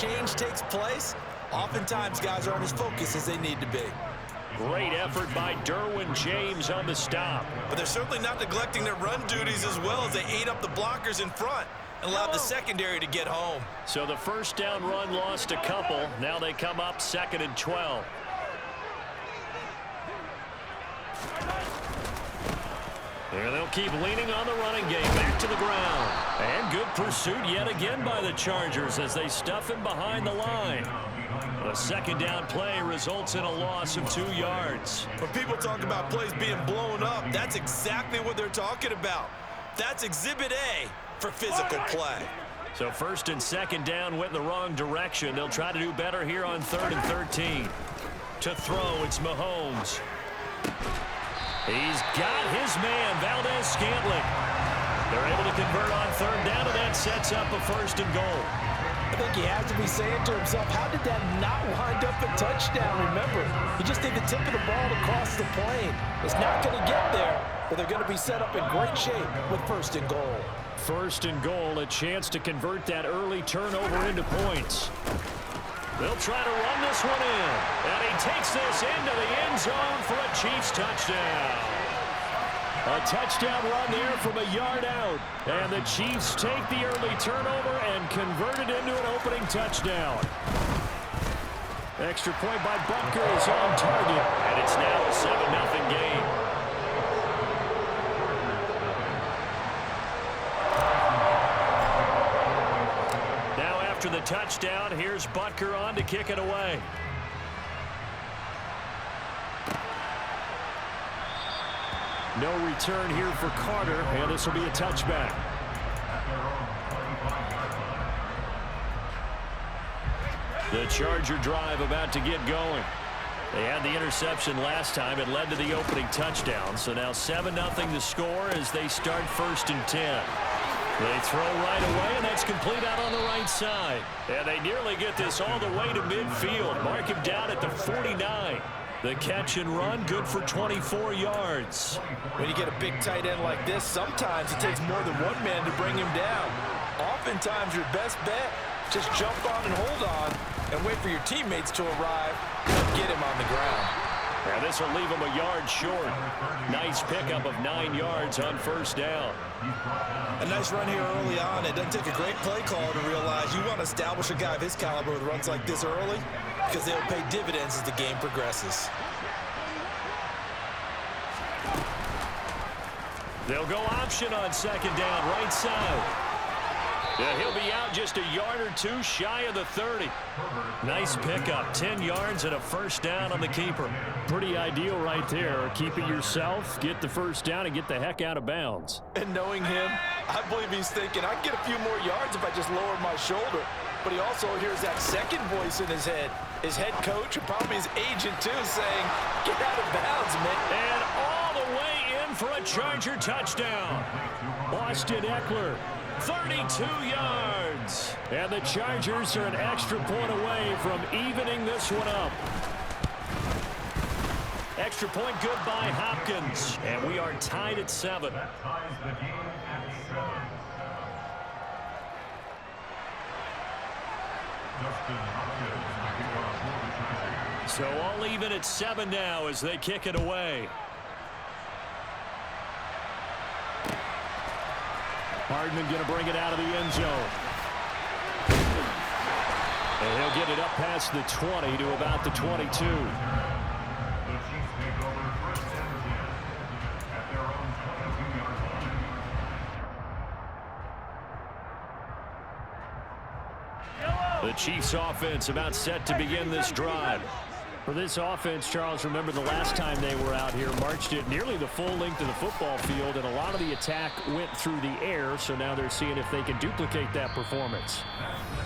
change takes place, oftentimes guys aren't as focused as they need to be. Great effort by Derwin James on the stop. But they're certainly not neglecting their run duties as well as they ate up the blockers in front and allowed the secondary to get home. So the first down run lost a couple. Now they come up 2nd and 12. Here they'll keep leaning on the running game. Back to the ground. And good pursuit yet again by the Chargers as they stuff him behind the line. A second down play results in a loss of 2 yards. When people talk about plays being blown up, that's exactly what they're talking about. That's Exhibit A for physical play. So 1st and 2nd down went in the wrong direction. They'll try to do better here on 3rd and 13. To throw, it's Mahomes. He's got his man, Valdez-Scantling. They're able to convert on 3rd down, and that sets up a 1st and goal. I think he has to be saying to himself, how did that not wind up a touchdown? Remember, he just did the tip of the ball across the plane. It's not going to get there, but they're going to be set up in great shape with 1st and goal. 1st and goal, a chance to convert that early turnover into points. They'll try to run this one in. And he takes this into the end zone for a Chiefs touchdown. A touchdown run there from a yard out. And the Chiefs take the early turnover and convert it into an opening touchdown. Extra point by Butker is on target. And it's now a 7-0 game. After the touchdown, here's Butker on to kick it away. No return here for Carter, and this will be a touchback. The Charger drive about to get going. They had the interception last time. It led to the opening touchdown. So now 7-0 the score as they start 1st and 10. They throw right away, and that's complete out on the right side. And they nearly get this all the way to midfield. Mark him down at the 49. The catch and run, good for 24 yards. When you get a big tight end like this, sometimes it takes more than one man to bring him down. Oftentimes, your best bet, just jump on and hold on and wait for your teammates to arrive and get him on the ground. And this will leave him a yard short. Nice pickup of 9 yards on 1st down. A nice run here early on. It doesn't take a great play call to realize you want to establish a guy of his caliber with runs like this early because they'll pay dividends as the game progresses. They'll go option on 2nd down, right side. Yeah, he'll be out just a yard or two shy of the 30. Nice pickup, 10 yards and a 1st down on the keeper. Pretty ideal right there. Keep it yourself, get the 1st down, and get the heck out of bounds. And knowing him, I believe he's thinking, I can get a few more yards if I just lower my shoulder. But he also hears that second voice in his head. His head coach and probably his agent, too, saying, get out of bounds, man. And all the way in for a Charger touchdown. Austin Eckler. 32 yards. And the Chargers are an extra point away from evening this one up. Extra point good by Hopkins. And we are tied at 7. So all even at 7 now as they kick it away. Hardman going to bring it out of the end zone. And he'll get it up past the 20 to about the 22. The Chiefs offense about set to begin this drive. For this offense, Charles, remember the last time they were out here, marched it nearly the full length of the football field, and a lot of the attack went through the air, so now they're seeing if they can duplicate that performance.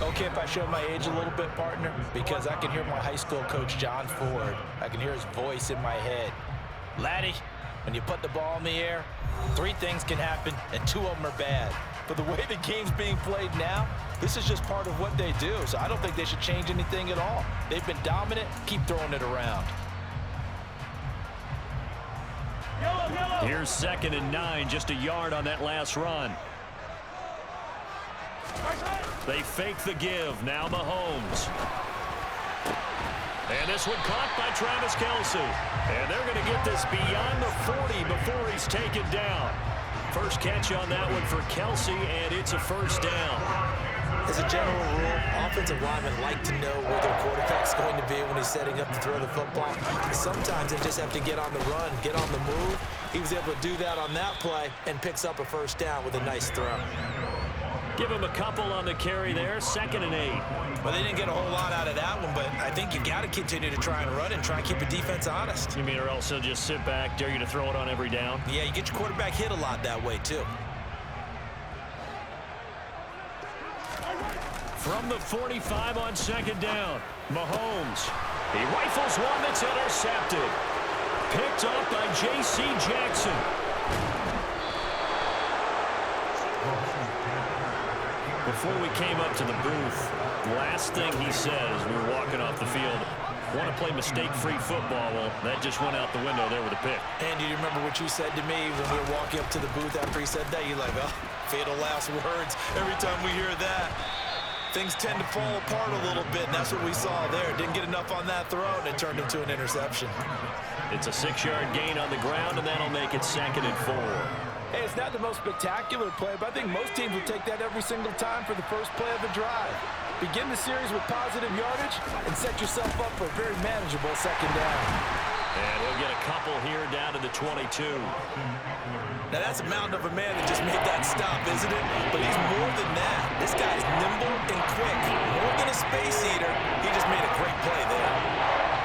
Okay, if I show my age a little bit, partner, because I can hear my high school coach, John Ford. I can hear his voice in my head. Laddie, when you put the ball in the air, 3 things can happen, and 2 of them are bad. But the way the game's being played now, this is just part of what they do, so I don't think they should change anything at all. They've been dominant. Keep throwing it around. Here's 2nd and 9, just a yard on that last run. They fake the give. Now Mahomes. And this one caught by Travis Kelce. And they're going to get this beyond the 40 before he's taken down. First catch on that one for Kelce, and it's a first down. As a general rule, offensive linemen like to know where their quarterback's going to be when he's setting up to throw the football. Sometimes they just have to get on the run, get on the move. He was able to do that on that play and picks up a first down with a nice throw. Give him a couple on the carry there, 2nd and 8. Well, they didn't get a whole lot out of that one, but I think you got to continue to try and run and try and keep the defense honest. You mean, or else he'll just sit back, dare you to throw it on every down? Yeah, you get your quarterback hit a lot that way, too. From the 45 on 2nd down, Mahomes. He rifles one that's intercepted. Picked off by J.C. Jackson. Before we came up to the booth, last thing he says, we were walking off the field, want to play mistake-free football. Well, that just went out the window there with a pick. Andy, do you remember what you said to me when we were walking up to the booth after he said that? You're like, oh, fatal last words. Every time we hear that, things tend to fall apart a little bit, and that's what we saw there. Didn't get enough on that throw, and it turned into an interception. It's a 6-yard gain on the ground, and that'll make it 2nd and 4. Hey, it's not the most spectacular play, but I think most teams will take that every single time for the first play of the drive. Begin the series with positive yardage and set yourself up for a very manageable 2nd down. And he'll get a couple here down to the 22. Now, that's a mountain of a man that just made that stop, isn't it? But he's more than that. This guy's nimble and quick. More than a space eater. He just made a great play there.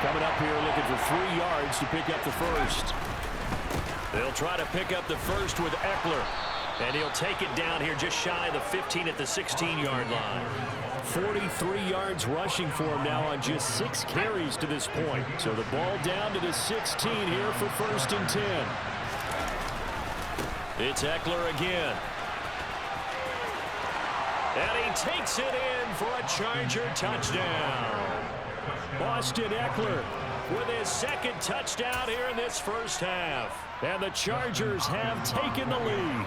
Coming up here looking for 3 yards to pick up the first. They'll try to pick up the first with Eckler. And he'll take it down here just shy of the 15 at the 16-yard line. 43 yards rushing for him now on just 6 carries to this point. So the ball down to the 16 here for 1st and 10. It's Eckler again. And he takes it in for a Charger touchdown. Austin Eckler with his 2nd touchdown here in this first half. And the Chargers have taken the lead.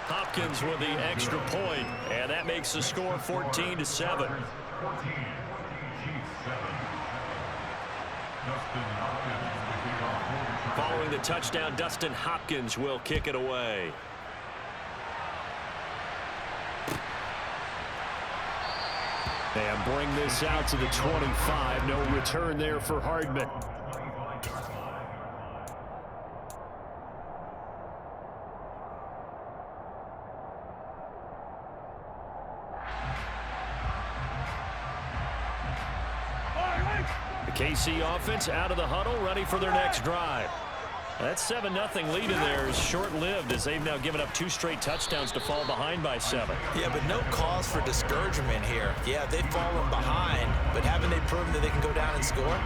Hopkins with the extra point, and that makes the score 14-7. Following the touchdown, Dustin Hopkins will kick it away. And bring this out to the 25. No return there for Hardman. The KC offense out of the huddle, ready for their next drive. That 7-0 lead in there is short-lived as they've now given up 2 straight touchdowns to fall behind by 7. Yeah, but no cause for discouragement here. Yeah, they've fallen behind, but haven't they proven that they can go down and score?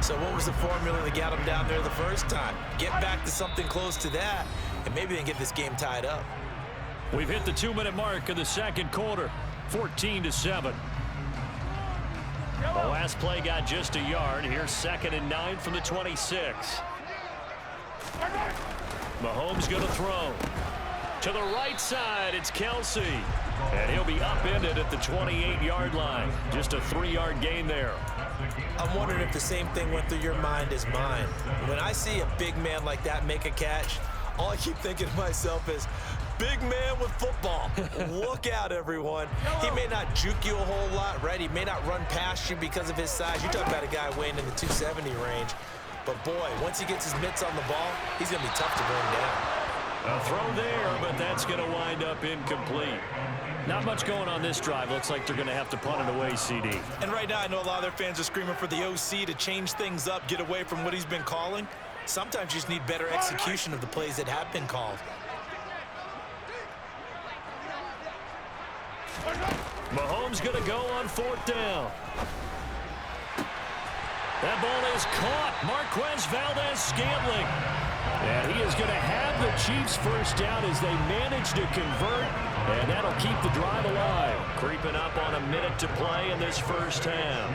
So what was the formula that got them down there the first time? Get back to something close to that, and maybe they can get this game tied up. We've hit the 2-minute mark of the 2nd quarter, 14-7. The last play got just a yard. Here's 2nd and 9 from the 26. Mahomes going to throw. To the right side, it's Kelce. And he'll be upended at the 28-yard line. Just a 3-yard gain there. I'm wondering if the same thing went through your mind as mine. When I see a big man like that make a catch, all I keep thinking to myself is, big man with football. Look out, everyone. He may not juke you a whole lot, right? He may not run past you because of his size. You're talking about a guy weighing in the 270 range. But, boy, once he gets his mitts on the ball, he's going to be tough to bring down. A throw there, but that's going to wind up incomplete. Not much going on this drive. Looks like they're going to have to punt it away, CD. And right now I know a lot of their fans are screaming for the OC to change things up, get away from what he's been calling. Sometimes you just need better execution of the plays that have been called. Mahomes going to go on 4th down. That ball is caught. Marquez Valdez-Scantling. And he is going to have the Chiefs first down as they manage to convert. And that'll keep the drive alive. Creeping up on a minute to play in this first half.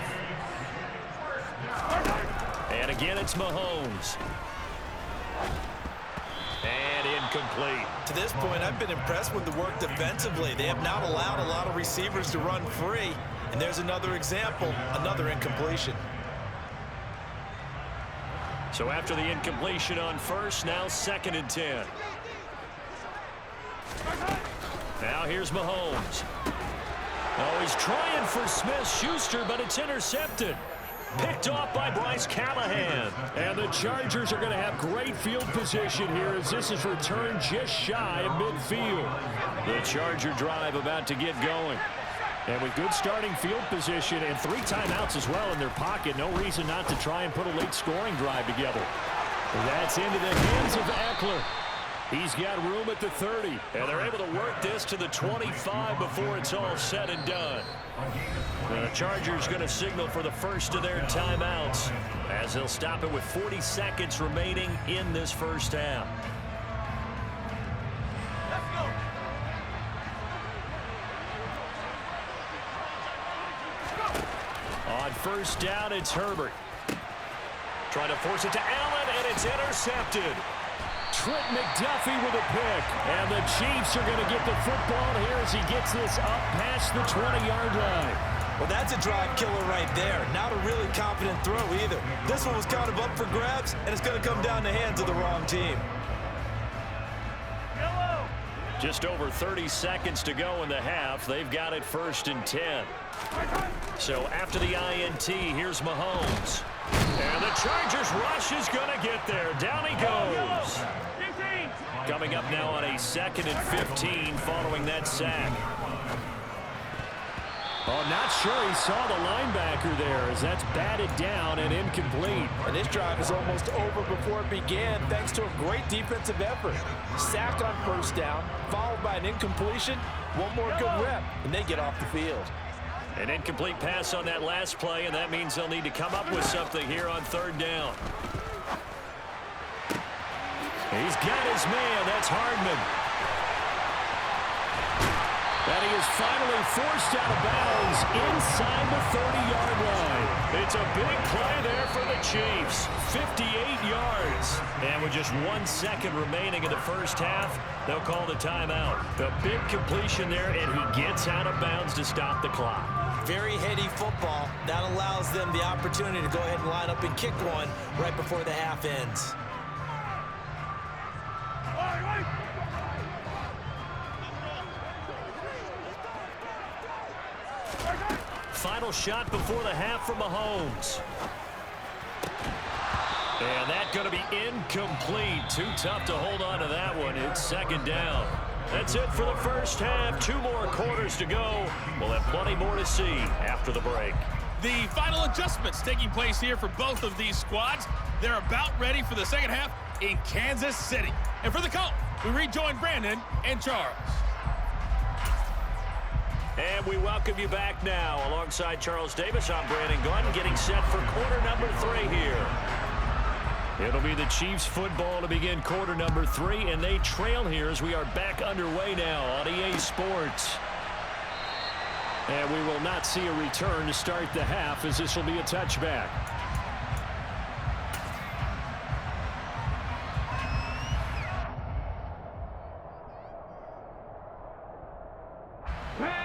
And again, it's Mahomes. And complete. To this point, I've been impressed with the work defensively. They have not allowed a lot of receivers to run free. And there's another example, another incompletion. So after the incompletion on first, now 2nd and 10. Now here's Mahomes. Oh, he's trying for Smith-Schuster, but it's intercepted. Picked off by Bryce Callahan. And the Chargers are going to have great field position here as this is returned just shy of midfield. The Charger drive about to get going. And with good starting field position and 3 timeouts as well in their pocket, no reason not to try and put a late scoring drive together. That's into the hands of Eckler. He's got room at the 30, and they're able to work this to the 25 before it's all said and done. The Chargers going to signal for the first of their timeouts as they'll stop it with 40 seconds remaining in this first half. On first down, it's Herbert. Trying to force it to Allen, and it's intercepted. Trent McDuffie with a pick. And the Chiefs are going to get the football here as he gets this up past the 20-yard line. Well, that's a drive killer right there. Not a really confident throw either. This one was kind of up for grabs, and it's going to come down the hands of the wrong team. Just over 30 seconds to go in the half. They've got it 1st and 10. So after the INT, here's Mahomes. And the Chargers rush is going to get there. Down he goes. Coming up now on a 2nd and 15 following that sack. Oh, not sure he saw the linebacker there as that's batted down and incomplete. And this drive is almost over before it began thanks to a great defensive effort. Sacked on first down, followed by an incompletion. One more good rep, and they get off the field. An incomplete pass on that last play, and that means they'll need to come up with something here on 3rd down. He's got his man. That's Hardman. And he is finally forced out of bounds inside the 30-yard line. It's a big play there for the Chiefs. 58 yards. And with just 1 second remaining in the first half, they'll call the timeout. The big completion there, and he gets out of bounds to stop the clock. Very heady football. That allows them the opportunity to go ahead and line up and kick one right before the half ends. Final shot before the half from Mahomes. And that's going to be incomplete. Too tough to hold on to that one. It's 2nd down. That's it for the first half. 2 more quarters to go. We'll have plenty more to see after the break. The final adjustments taking place here for both of these squads. They're about ready for the second half in Kansas City. And for the call, we rejoin Brandon and Charles. And we welcome you back now. Alongside Charles Davis, I'm Brandon Gunn, getting set for quarter number 3 here. It'll be the Chiefs football to begin quarter number 3, and they trail here as we are back underway now on EA Sports. And we will not see a return to start the half as this will be a touchback.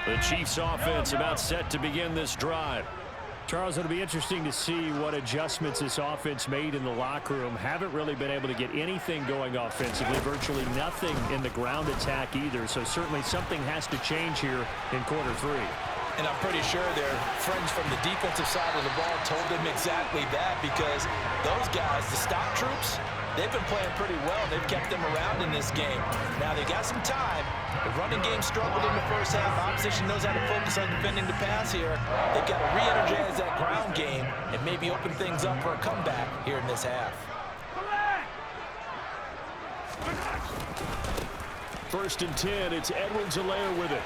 The Chiefs offense about set to begin this drive. Charles, it'll be interesting to see what adjustments this offense made in the locker room. Haven't really been able to get anything going offensively, virtually nothing in the ground attack either. So certainly something has to change here in quarter 3. And I'm pretty sure their friends from the defensive side of the ball told them exactly that, because those guys, the stop troops, they've been playing pretty well. They've kept them around in this game. Now they got some time. The running game struggled in the first half. Opposition knows how to focus on defending the pass here. They've got to re-energize that ground game and maybe open things up for a comeback here in this half. 1st and 10. It's Edwards-Helaire with it.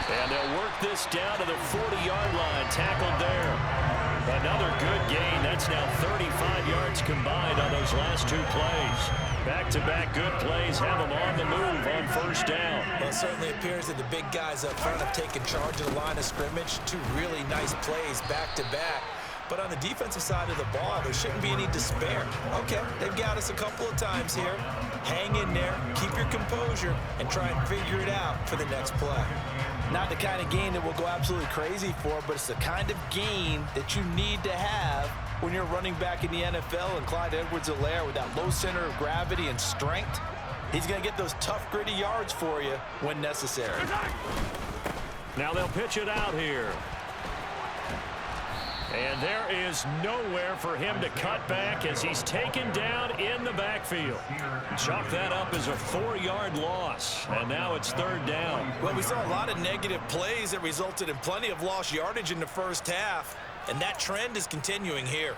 And they'll work this down to the 40-yard line. Tackled there. Another good gain. That's now 35 yards combined on those last 2 plays. Back-to-back good plays have them on the move on first down. Well, it certainly appears that the big guys up front have taken charge of the line of scrimmage. 2 really nice plays back-to-back. But on the defensive side of the ball, there shouldn't be any despair. Okay, they've got us a couple of times here. Hang in there, keep your composure, and try and figure it out for the next play. Not the kind of game that we'll go absolutely crazy for, but it's the kind of game that you need to have when you're running back in the NFL. And Clyde Edwards-Helaire, with that low center of gravity and strength, he's going to get those tough, gritty yards for you when necessary. Now they'll pitch it out here. And there is nowhere for him to cut back as he's taken down in the backfield. Chalk that up as a 4-yard loss, and now it's 3rd down. Well, we saw a lot of negative plays that resulted in plenty of lost yardage in the first half, and that trend is continuing here.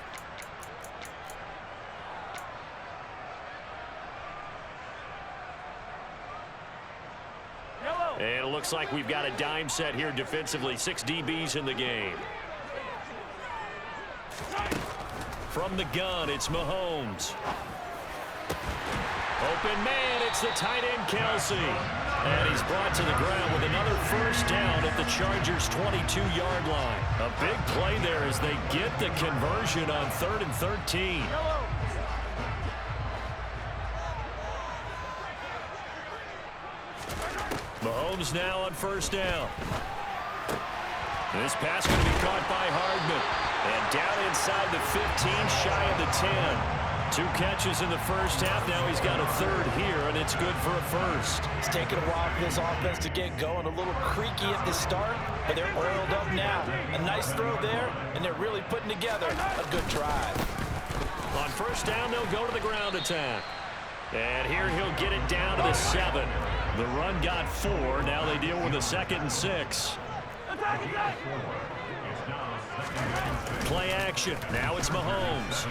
And it looks like we've got a dime set here defensively. 6 DBs in the game. From the gun, it's Mahomes. Open man, it's the tight end, Kelsey. And he's brought to the ground with another first down at the Chargers' 22-yard line. A big play there as they get the conversion on 3rd and 13. Mahomes now on first down. This pass going to be caught by Hardman. And down inside the 15, shy of the 10. 2 catches in the first half. Now he's got a 3rd here, and it's good for a first. It's taken a while for this offense to get going. A little creaky at the start, but they're oiled up now. A nice throw there, and they're really putting together a good drive. On first down, they'll go to the ground attack. And here he'll get it down to the 7. The run got 4. Now they deal with a 2nd and 6. Play action. Now it's Mahomes.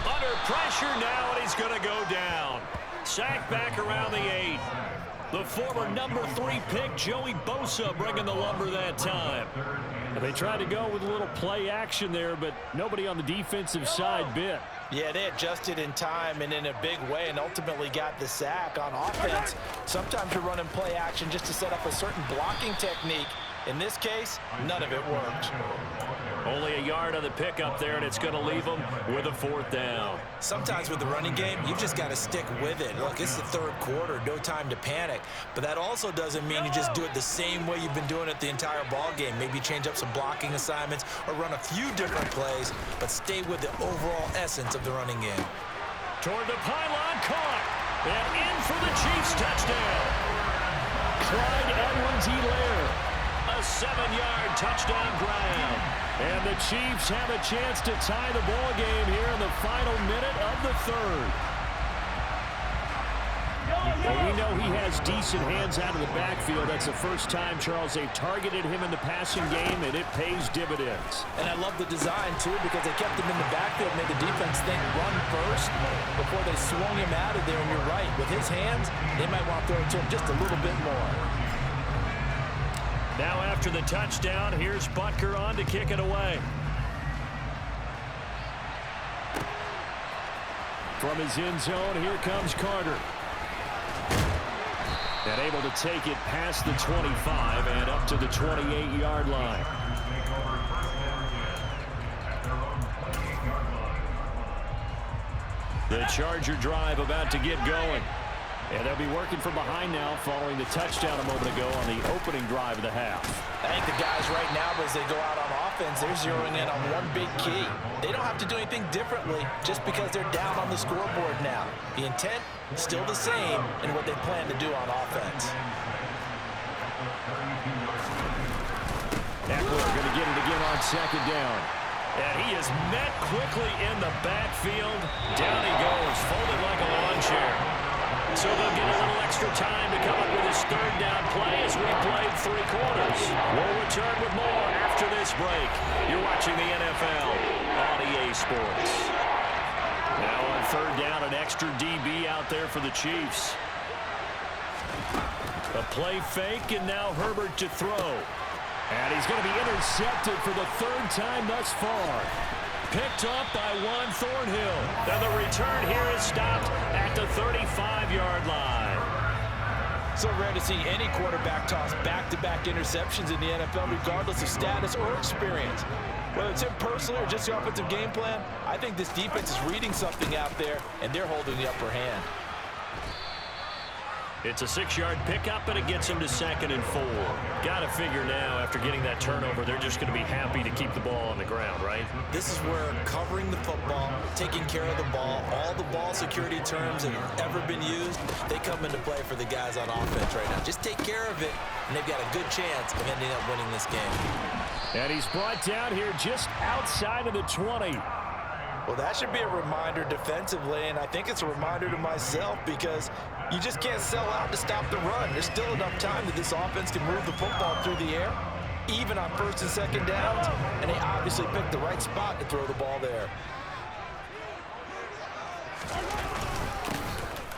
Under pressure now, and he's going to go down. Sacked back around the 8. The former number 3 pick, Joey Bosa, bringing the lumber that time. And they tried to go with a little play action there, but nobody on the defensive side bit. Yeah, they adjusted in time and in a big way and ultimately got the sack. On offense, sometimes you're running play action just to set up a certain blocking technique. In this case, none of it worked. Only a yard on the pickup there, and it's going to leave them with a 4th down. Sometimes with the running game, you've just got to stick with it. Look, it's the 3rd quarter, no time to panic. But that also doesn't mean you just do it the same way you've been doing it the entire ball game. Maybe change up some blocking assignments or run a few different plays, but stay with the overall essence of the running game. Toward the pylon, caught, and in for the Chiefs touchdown. Clyde Edwards-Helaire, a 7-yard touchdown grab. And the Chiefs have a chance to tie the ball game here in the final minute of the 3rd. Well, we know he has decent hands out of the backfield. That's the first time, Charles, they've targeted him in the passing game, and it pays dividends. And I love the design, too, because they kept him in the backfield, made the defense think run first before they swung him out of there. And you're right, with his hands, they might want to throw it to him just a little bit more. Now after the touchdown, here's Butker on to kick it away. From his end zone, here comes Carter. And able to take it past the 25 and up to the 28-yard line. The Charger drive about to get going. And they'll be working from behind now following the touchdown a moment ago on the opening drive of the half. I think the guys right now, as they go out on offense, they're zeroing in on one big key. They don't have to do anything differently just because they're down on the scoreboard now. The intent, still the same in what they plan to do on offense. Eckler going to get it again on 2nd down. And he is met quickly in the backfield. Down he goes, folded like a lawn chair. So they'll get a little extra time to come up with his 3rd down play as we played 3 quarters. We'll return with more after this break. You're watching the NFL on EA Sports. Now on 3rd down, an extra DB out there for the Chiefs. A play fake, and now Herbert to throw. And he's going to be intercepted for the 3rd time thus far. Picked up by Juan Thornhill. Now the return here is stopped at the 35-yard line. So rare to see any quarterback toss back-to-back interceptions in the NFL, regardless of status or experience. Whether it's him personally or just the offensive game plan, I think this defense is reading something out there, and they're holding the upper hand. It's a 6-yard pickup, and it gets him to 2nd and 4. Got to figure now, after getting that turnover, they're just going to be happy to keep the ball on the ground, right? This is where covering the football, taking care of the ball, all the ball security terms that have ever been used, they come into play for the guys on offense right now. Just take care of it, and they've got a good chance of ending up winning this game. And he's brought down here just outside of the 20. Well, that should be a reminder defensively, and I think it's a reminder to myself because you just can't sell out to stop the run. There's still enough time that this offense can move the football through the air, even on 1st and 2nd downs, and they obviously picked the right spot to throw the ball there.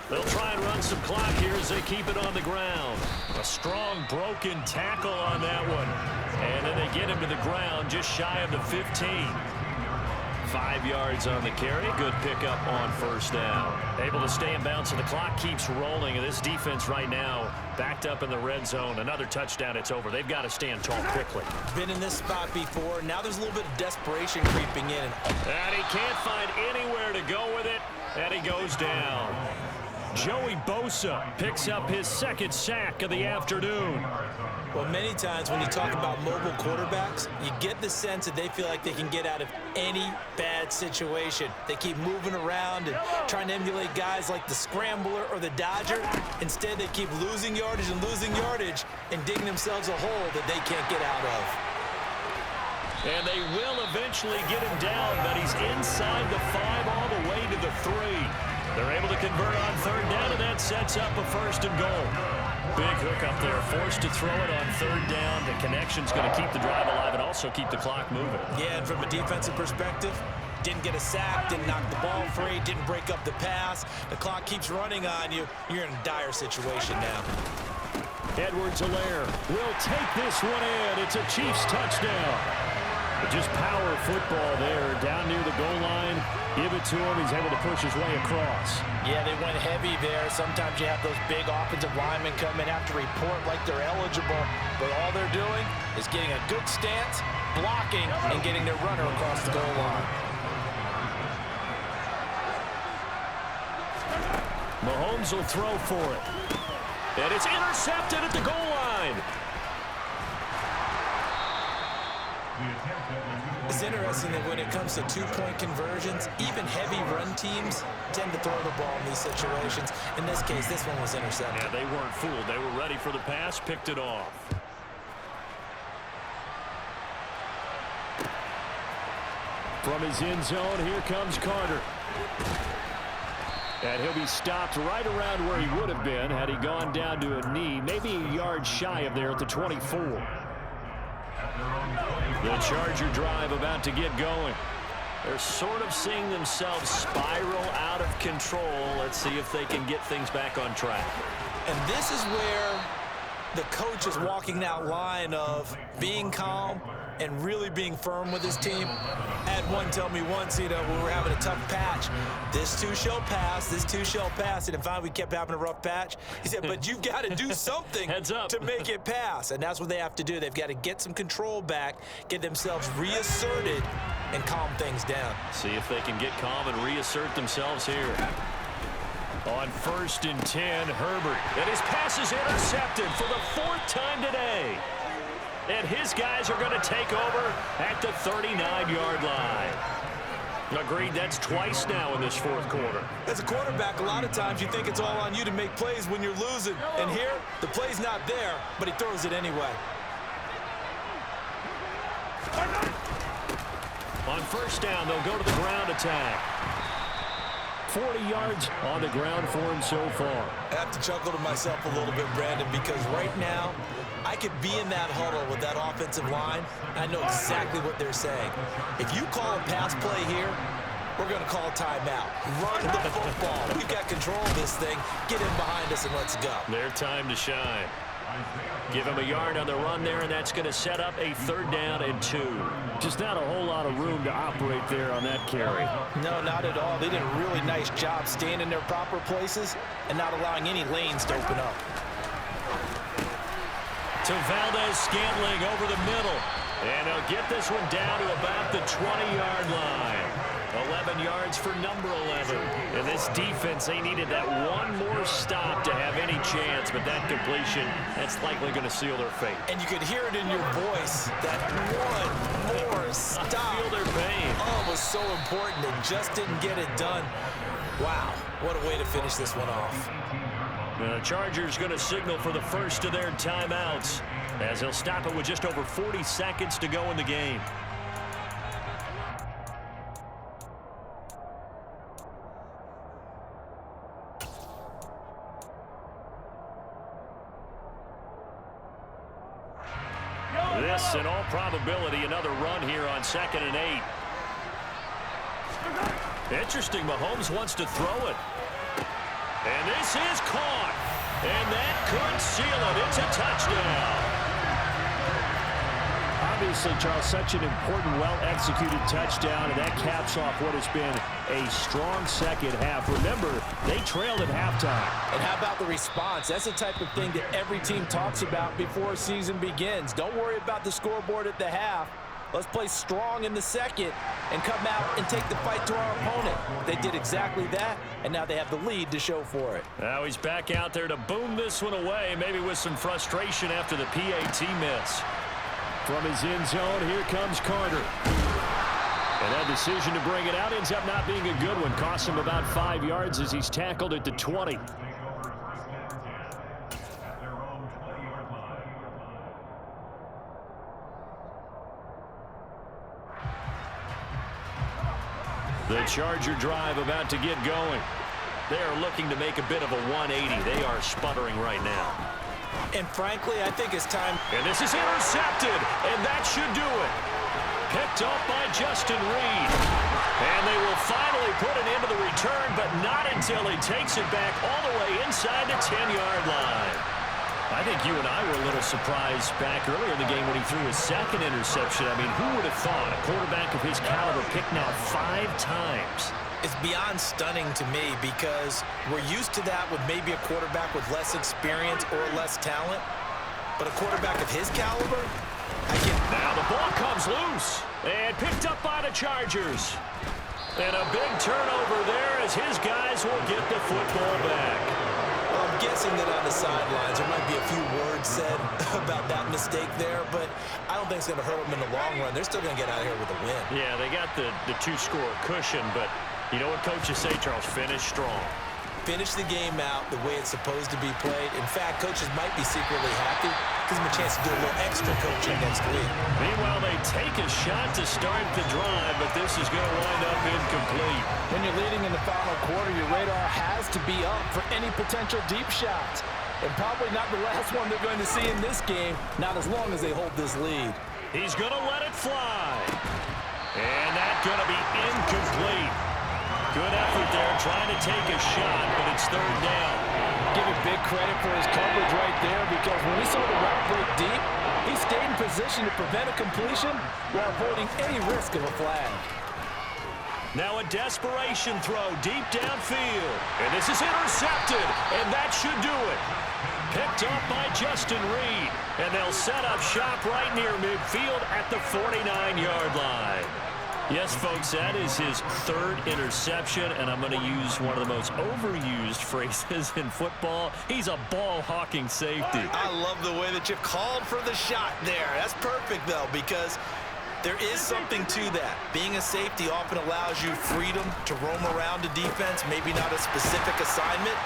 They'll try and run some clock here as they keep it on the ground. A strong broken tackle on that one. And then they get him to the ground just shy of the 15. 5 yards on the carry. Good pickup on 1st down. Able to stay in bounds, and the clock keeps rolling. And this defense right now backed up in the red zone. Another touchdown, it's over. They've got to stand tall quickly. Been in this spot before. Now there's a little bit of desperation creeping in. And he can't find anywhere to go with it. And he goes down. Joey Bosa picks up his 2nd sack of the afternoon. Well, many times when you talk about mobile quarterbacks, you get the sense that they feel like they can get out of any bad situation. They keep moving around and trying to emulate guys like the Scrambler or the Dodger. Instead, they keep losing yardage and digging themselves a hole that they can't get out of. And they will eventually get him down, but he's inside the 5 all the way to the 3. They're able to convert on 3rd down, and that sets up a 1st and goal. Big hook up there, forced to throw it on 3rd down. The connection's going to keep the drive alive and also keep the clock moving. Yeah, and from a defensive perspective, didn't get a sack, didn't knock the ball free, didn't break up the pass. The clock keeps running on you. You're in a dire situation now. Edwards-Helaire will take this one in. It's a Chiefs touchdown. But just power football there, down near the goal line. Give it to him. He's able to push his way across. Yeah, they went heavy there. Sometimes you have those big offensive linemen come in, have to report like they're eligible. But all they're doing is getting a good stance, blocking, and getting their runner across the goal line. Mahomes will throw for it. And it's intercepted at the goal line. It's interesting that when it comes to 2-point conversions, even heavy run teams tend to throw the ball in these situations. In this case, this one was intercepted. Yeah, they weren't fooled. They were ready for the pass, picked it off. From his end zone, here comes Carter. And he'll be stopped right around where he would have been had he gone down to a knee, maybe a yard shy of there at the 24. The Charger drive about to get going. They're sort of seeing themselves spiral out of control. Let's see if they can get things back on track. And this is where the coach is walking that line of being calm and really being firm with his team. I had one tell me once, when we were having a tough patch, this too shall pass, this too shall pass. And finally we kept having a rough patch. He said, but you've got to do something Heads up. to make it pass. And that's what they have to do. They've got to get some control back, get themselves reasserted, and calm things down. See if they can get calm and reassert themselves here. On 1st and 10, Herbert. And his pass is intercepted for the 4th time today. And his guys are going to take over at the 39-yard line. Agreed, that's twice now in this 4th quarter. As a quarterback, a lot of times you think it's all on you to make plays when you're losing. And here, the play's not there, but he throws it anyway. On 1st down, they'll go to the ground attack. 40 yards on the ground for him so far. I have to chuckle to myself a little bit, Brandon, because right now, I could be in that huddle with that offensive line, and I know exactly what they're saying. If you call a pass play here, we're going to call a timeout. Run the football. We've got control of this thing. Get in behind us and let's go. Their time to shine. Give him a yard on the run there, and that's going to set up a 3rd down and 2. Just not a whole lot of room to operate there on that carry. No, not at all. They did a really nice job staying in their proper places and not allowing any lanes to open up. To Valdez-Scantling over the middle. And they'll get this one down to about the 20-yard line. 11 yards for number 11. And this defense, they needed that one more stop to have any chance, but that completion, that's likely going to seal their fate. And you could hear it in your voice, that one more stop. I feel their pain. Oh, it was so important. They just didn't get it done. Wow, what a way to finish this one off. And the Chargers going to signal for the first of their timeouts, as they'll stop it with just over 40 seconds to go in the game. This, in all probability, another run here on 2nd and 8. Interesting, Mahomes wants to throw it. And this is caught. And that could seal it. It's a touchdown. Obviously, Charles, such an important, well-executed touchdown, and that caps off what has been a strong second half. Remember, they trailed at halftime. And how about the response? That's the type of thing that every team talks about before a season begins. Don't worry about the scoreboard at the half. Let's play strong in the second and come out and take the fight to our opponent. They did exactly that, and now they have the lead to show for it. Now he's back out there to boom this one away, maybe with some frustration after the PAT miss. From his end zone, here comes Carter. And that decision to bring it out ends up not being a good one. Costs him about 5 yards as he's tackled at the 20. The Charger drive about to get going. They are looking to make a bit of a 180. They are sputtering right now. And frankly, I think it's time. And this is intercepted, and that should do it. Picked up by Justin Reed. And they will finally put an end to the return, but not until he takes it back all the way inside the 10-yard line. I think you and I were a little surprised back earlier in the game when he threw his second interception. I mean, who would have thought a quarterback of his caliber picked now 5 times? It's beyond stunning to me because we're used to that with maybe a quarterback with less experience or less talent. But a quarterback of his caliber, Now the ball comes loose and picked up by the Chargers. And a big turnover there as his guys will get the football back. I'm guessing that on the sidelines there might be a few words said about that mistake there, but I don't think it's going to hurt them in the long run. They're still going to get out of here with a win. Yeah, they got the 2-score cushion, but you know what coaches say, Charles? Finish strong. Finish the game out the way it's supposed to be played. In fact, coaches might be secretly happy. Gives them a chance to do a little extra coaching next week. Meanwhile, they take a shot to start the drive, but this is going to wind up incomplete. When you're leading in the final quarter, your radar has to be up for any potential deep shots. And probably not the last one they're going to see in this game, not as long as they hold this lead. He's going to let it fly. And that's going to be incomplete. Good effort there, trying to take a shot, but it's 3rd down. Give him big credit for his coverage right there because when he saw the route break deep, he stayed in position to prevent a completion while avoiding any risk of a flag. Now a desperation throw deep downfield. And this is intercepted, and that should do it. Picked up by Justin Reed. And they'll set up shop right near midfield at the 49-yard line. Yes, folks, that is his 3rd interception, and I'm going to use one of the most overused phrases in football. He's a ball-hawking safety. I love the way that you called for the shot there. That's perfect, though, because there is something to that. Being a safety often allows you freedom to roam around a defense, maybe not a specific assignment.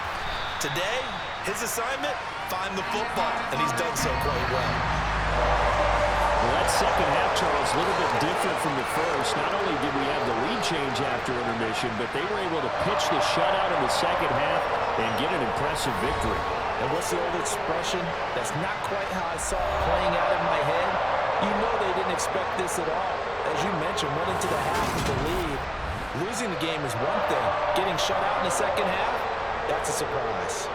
Today, his assignment, find the football, and he's done so quite well. Well, that second half, Charles, a little bit different from the first. Not only did we have the lead change after intermission, but they were able to pitch the shutout in the second half and get an impressive victory. And what's the old expression? That's not quite how I saw it playing out in my head. You know they didn't expect this at all. As you mentioned, went into the half with the lead. Losing the game is one thing. Getting shut out in the second half, that's a surprise.